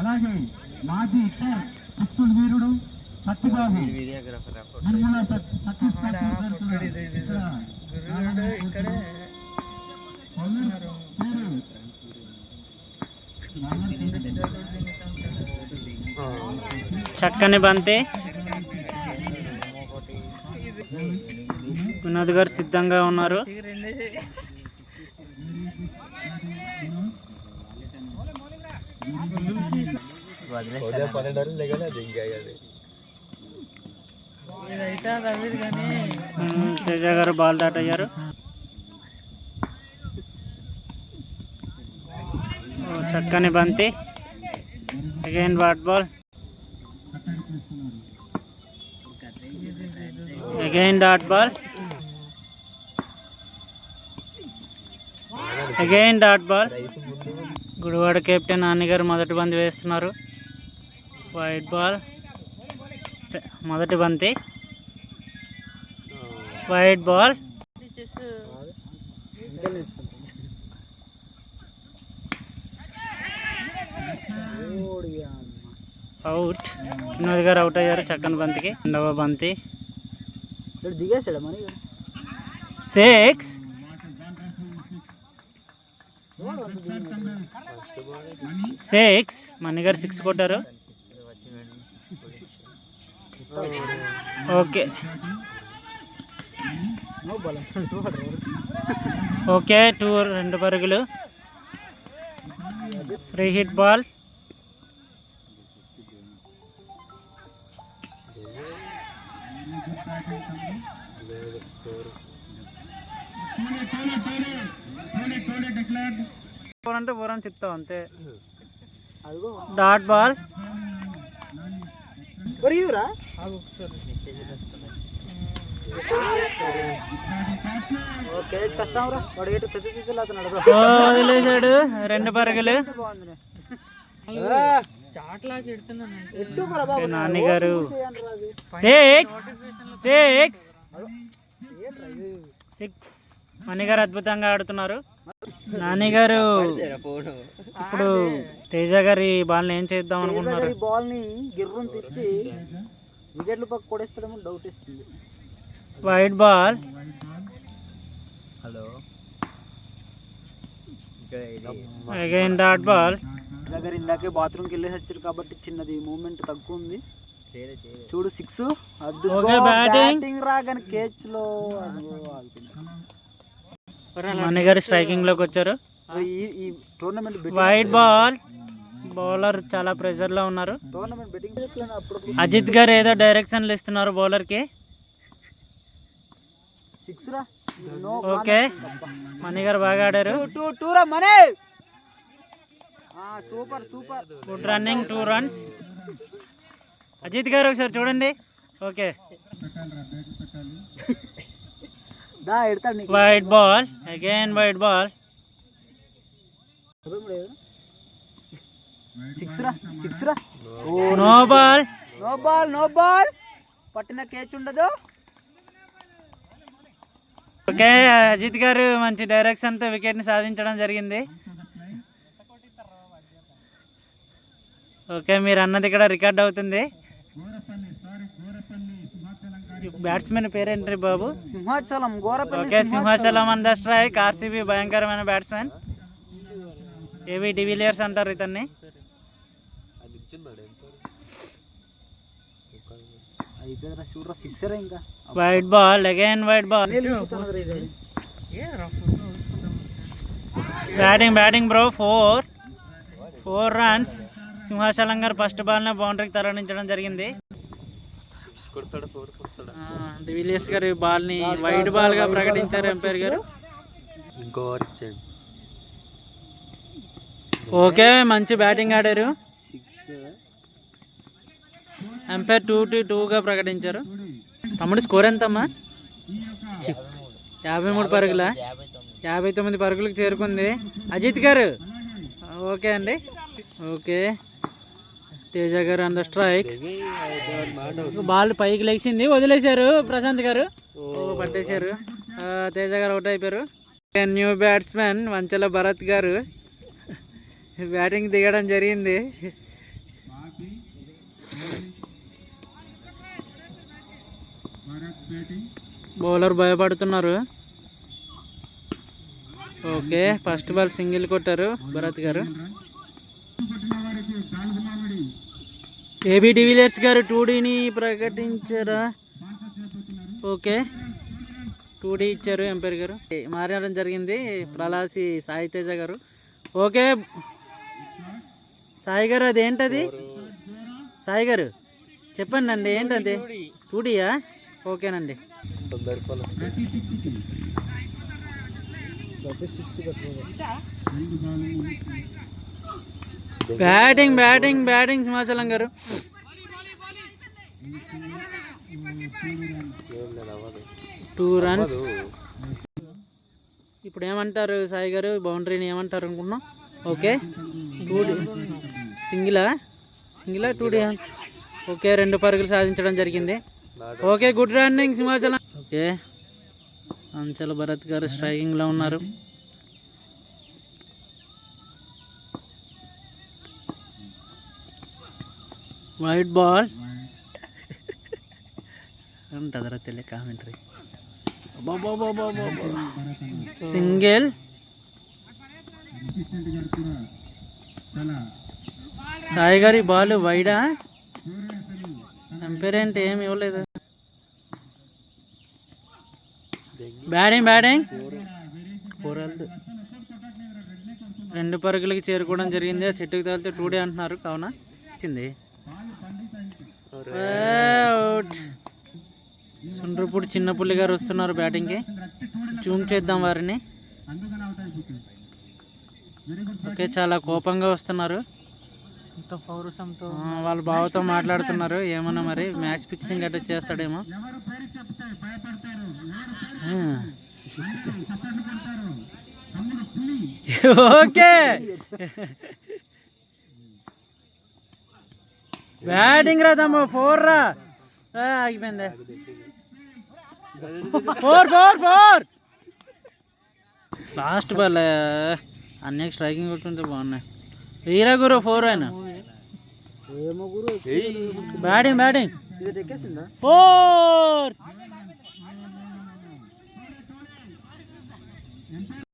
అలాగే మాజీ శిక్షుడు వీరుడు సత్యబాబు చక్కని బంతి. వినోద్ గారు సిద్ధంగా ఉన్నారు. తేజ గారు బాల్ దాటయ్యారు. చక్కని బంతి. Again what ball. Again dot ball. Again dot ball. Gudivada captain Nani గారు మొదటి బంతి వేస్తున్నారు. White ball. మొదటి బంతి వైట్ బాల్. అవుట్. వినోద్ గారు అవుట్ అయ్యారు చక్కని బంతికి. రెండవ బంతి 6. మణి గారు 6 కొట్టారు. ఓకే ఓకే 2 పరుగులు. Free hit ball. అంటే 4 అని చెప్తావు అంతే. Dot ball. వదిలేశాడు. 2 పరుగులు. నాని గారు 6. మణి గారు అద్భుతంగా ఆడుతున్నారు. నాని గారు ఇప్పుడు తేజ గారి బాల్ ఏం చేద్దాం అనుకుంటున్నారు? బాల్ ని గిర్రం తిప్పి వికెట్లు పక్క కొడేస్తాడేమో డౌట్ ఇస్తుంది. White ball. Hello again dot ball. దగ్గర ఇందాకే బాత్రూమ్కి వెళ్ళేసి వచ్చారు కాబట్టి చిన్నది మూమెంట్ తక్కువ ఉంది. చూడు 6. బ్యాటింగ్ రాగానే కేచ్ లో మణి గారు స్ట్రైకింగ్ లోకి వచ్చారు. ఈ టోర్నమెంట్ వైట్ బాల్. బౌలర్ చాలా ప్రెషర్ లో ఉన్నారు. అజిత్ గారు ఏదో డైరెక్షన్లు ఇస్తున్నారు బౌలర్ కి. ఓకే మణి గారు బాగా ఆడారు. Super super. Good running. 2 runs. Ajit గారు ఒకసారి చూడండి. Okay wide ball. Again wide ball. 6. No ball. No ball. పట్టిన కేచ్ ఉండదు. ఓకే అజిత్ గారు మంచి డైరెక్షన్ తో వికెట్ ని సాధించడం జరిగింది. ఓకే మీరు అన్నది ఇక్కడ రికార్డ్ అవుతుంది. బ్యాట్స్మెన్ పేరేంటి బాబు? Simhachalam. Okay Simhachalam on the strike. RCB భయంకరమైన బ్యాట్స్మెన్. ఏవి డివిలియర్స్ అంటారు ఇతన్ని. Wide ball. Again wide ball. Batting bro. 4 runs. Simhachalam గారు ఫస్ట్ బాల్ నే బౌండరీకి తరలించడం జరిగింది. డివిలియర్స్ గారు బాల్ ని వైట్ బాల్ గా ప్రకటించారు ఎంపైర్ గారు. ఓకే మంచి బ్యాటింగ్ ఆడారు. ఎంపైర్ 2-2 గా ప్రకటించారు. తమ్ముడు స్కోర్ ఎంతమ్మా? 53 పరుగుల. 59 పరుగులకు చేరుకుంది. అజిత్ గారు ఓకే అండి. ఓకే తేజ గారు ఆన్ ద స్ట్రైక్. బాల్ పైకి లెగిసింది. వదిలేశారు ప్రశాంత్ గారు. పట్టేశారు. తేజ గారు అవుట్ అయిపోయారు. న్యూ బ్యాట్స్మెన్ వంచల భరత్ గారు బ్యాటింగ్ దిగడం జరిగింది. బాబీ భరత్ బ్యాటింగ్. బౌలర్ భయపడుతున్నారు. ఓకే, ఫస్ట్ బాల్ సింగిల్ కొట్టారు భరత్ గారు. కొట్టిన వారికి 4 మామిడి ఏబీ డివిలియర్స్ గారు 2Dని ప్రకటించారా? స్పాన్సర్షిప్ వచ్చినారు. ఓకే, 2D ఇచ్చారు ఎంపైర్ గారు. మారడం జరిగింది ప్రలాసి సాయి తేజ గారు. ఓకే సాయి గారు, అది ఏంటది? సాయి గారు చెప్పండి అండి, ఏంటది? 2Dయా? ఓకేనండి. ప్రతి సిక్స్కి 2 ball. Batting batting batting Simhachalam గారు. 2 రన్స్. ఇప్పుడు ఏమంటారు సాయి గారు? బౌండరీని ఏమంటారు అనుకున్నాం? Okay, 2D సింగిలా 2D? ఓకే, 2 పరుగులు సాధించడం జరిగింది. Okay, good running Simhachalam. Okay, Anchala Bharath గారు స్ట్రైకింగ్లో ఉన్నారు. వైట్ బాల్ ఉంటుందరా తెలియ కామెంటరీ. సింగిల్. అసిస్టెంట్ గారు కూడా చాలా సాయి గారి బాల్ వైడా? అసలు ఎంపైర్ ఏంటి ఏమి ఇవ్వలేదు. బ్యాటింగ్ బ్యాటింగ్ 2 పరుగులకి చేరుకోవడం జరిగింది. చెట్టుకు తగిలితే 2D అంటున్నారు కావున వచ్చింది. అవుట్. సుండ్రపూడి చిన్నపుల్లి గారు వస్తున్నారు బ్యాటింగ్కి. జూమ్ చేద్దాం వారిని. అందుకని అవుతాయి ఇప్పుడు. Very good. ఓకే, చాలా కోపంగా వస్తున్నారు. పౌరుషంతో వాళ్ళ బావతో మాట్లాడుతున్నారు. ఏమన్నా మరి మ్యాచ్ ఫిక్సింగ్ అట్లా చేస్తాడేమో. ఎవరు పేరు చెప్తే భయపడతారు, ఎవరు పేరు చప్పట్లు కొడతారు. తమ్ముడు పులి. ఓకే, బ్యాటింగ్ రా తమ్ము. 4 రా. ఆగిపోయింది. 4 లాస్ట్ బాల్. అన్నీ స్ట్రైకింగ్ కొట్టుకుంటే బాగున్నాయి. వీరా గురు 4 అయినా. ఏమో గురు బ్యాటింగ్ బ్యాటింగ్ ఇది ఎక్కేసిందా? 4.